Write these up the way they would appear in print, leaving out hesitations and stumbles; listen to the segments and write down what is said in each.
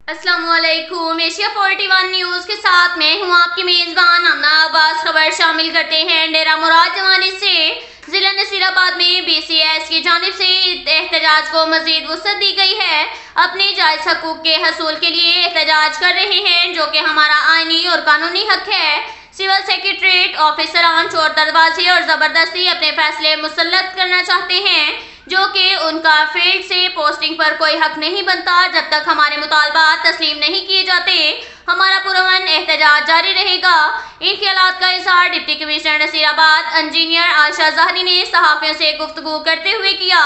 अस्सलाम वालेकुम। Asia 41 news के साथ मैं हूं आपकी मेजबान आमना अब्बास। खबर शामिल करते हैं डेरा मुराद जवानी से। जिला नसीराबाद में BCS की जानिब से एहतजाज को मजीद वुसअत दी गई है। अपने जायज हकूक के हसूल के लिए एहतजाज कर रहे हैं, जो कि हमारा आईनी और कानूनी हक है। सिविल सेक्रेटरीट ऑफिसरान चोर दरवाजे और जबरदस्ती अपने फैसले मुसल्लत करना चाहते हैं, जो कि उनका फील्ड से पोस्टिंग पर कोई हक नहीं बनता जब तक हमारे मुतालबात तस्लीम नहीं किए जाते। हमारा पुरअमन एहतजाज जारी रहेगा। इन ख्यालात का इज़हार deputy commissioner Nasirabad engineer Ayesha Zehri ने सहाफ़ियों से गुफ्तगू करते हुए किया।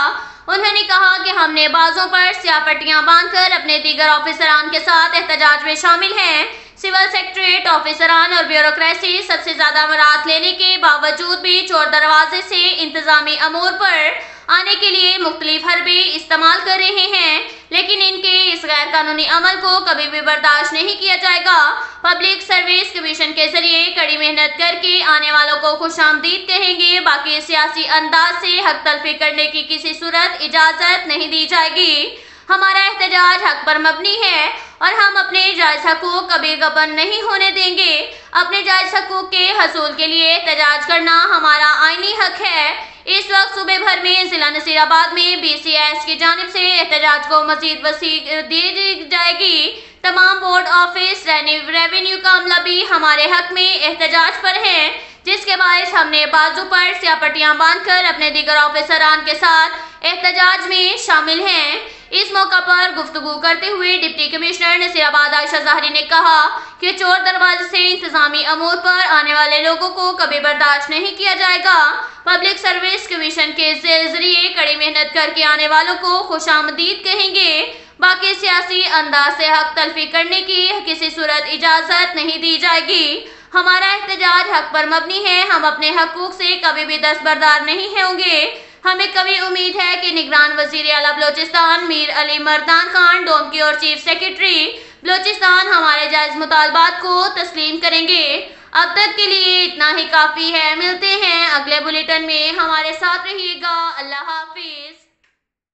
उन्होंने कहा कि हमने बाजों पर स्याह पट्टियां बांधकर अपने दीगर ऑफिसरान के साथ एहतजाज में शामिल हैं। सिविल सेक्रेटरीट ऑफिसरान और ब्यूरोक्रेसी सबसे ज्यादा मराहत लेने के बावजूद भी चोर दरवाजे से इंतजामी अमूर पर आने के लिए मुख्तलिफ हरबे इस्तेमाल कर रहे हैं, लेकिन इनके इस गैर कानूनी अमल को कभी भी बर्दाश्त नहीं किया जाएगा। पब्लिक सर्विस कमीशन के जरिए कड़ी मेहनत करके आने वालों को खुशामदीद कहेंगे, बाकी सियासी अंदाज से हक तलफी करने की किसी सूरत इजाजत नहीं दी जाएगी। हमारा एहतजाज हक पर मबनी है और हम अपने जायज हकूक कभी गबन नहीं होने देंगे। अपने जायज हकूक के हसूल के लिए एहतजाज करना हमारा आईनी हक है। इस वक्त सूबे भर में जिला नसीराबाद में BCS की जानिब से एहतजाज को मजीद वसी दी जाएगी। तमाम बोर्ड ऑफिस रेवेन्यू का अमला भी हमारे हक में एहतजाज पर है, जिसके बायस हमने बाजू पर स्याह पट्टियां बांधकर अपने दीगर ऑफिसरान के साथ एहतजाज में शामिल हैं। इस मौका पर गुफ्तगू करते हुए डिप्टी कमिश्नर नसीराबाद आयशा ज़हरी ने कहा कि चोर दरवाजे से इंतजामी अमूर पर आने वाले लोगों को कभी बर्दाश्त नहीं किया जाएगा। पब्लिक सर्विस कमीशन के जरिए कड़ी मेहनत करके आने वालों को खुशामदीद कहेंगे, बाकी सियासी अंदाज से हक तलफी करने की किसी सूरत इजाजत नहीं दी जाएगी। हमारा एहतजाज हक पर मबनी है। हम अपने हकूक से कभी भी दस्तबरदार नहीं होंगे। हमें कभी उम्मीद है कि निगरान वजीर आला बलोचिस्तान मीर अली मर्दान खान डोमकी और चीफ सेक्रेटरी बलोचिस्तान हमारे जायज मुतालबात को तस्लीम करेंगे। अब तक के लिए इतना ही काफ़ी है। मिलते हैं अगले बुलेटिन में, हमारे साथ रहिएगा। अल्लाह हाफिज।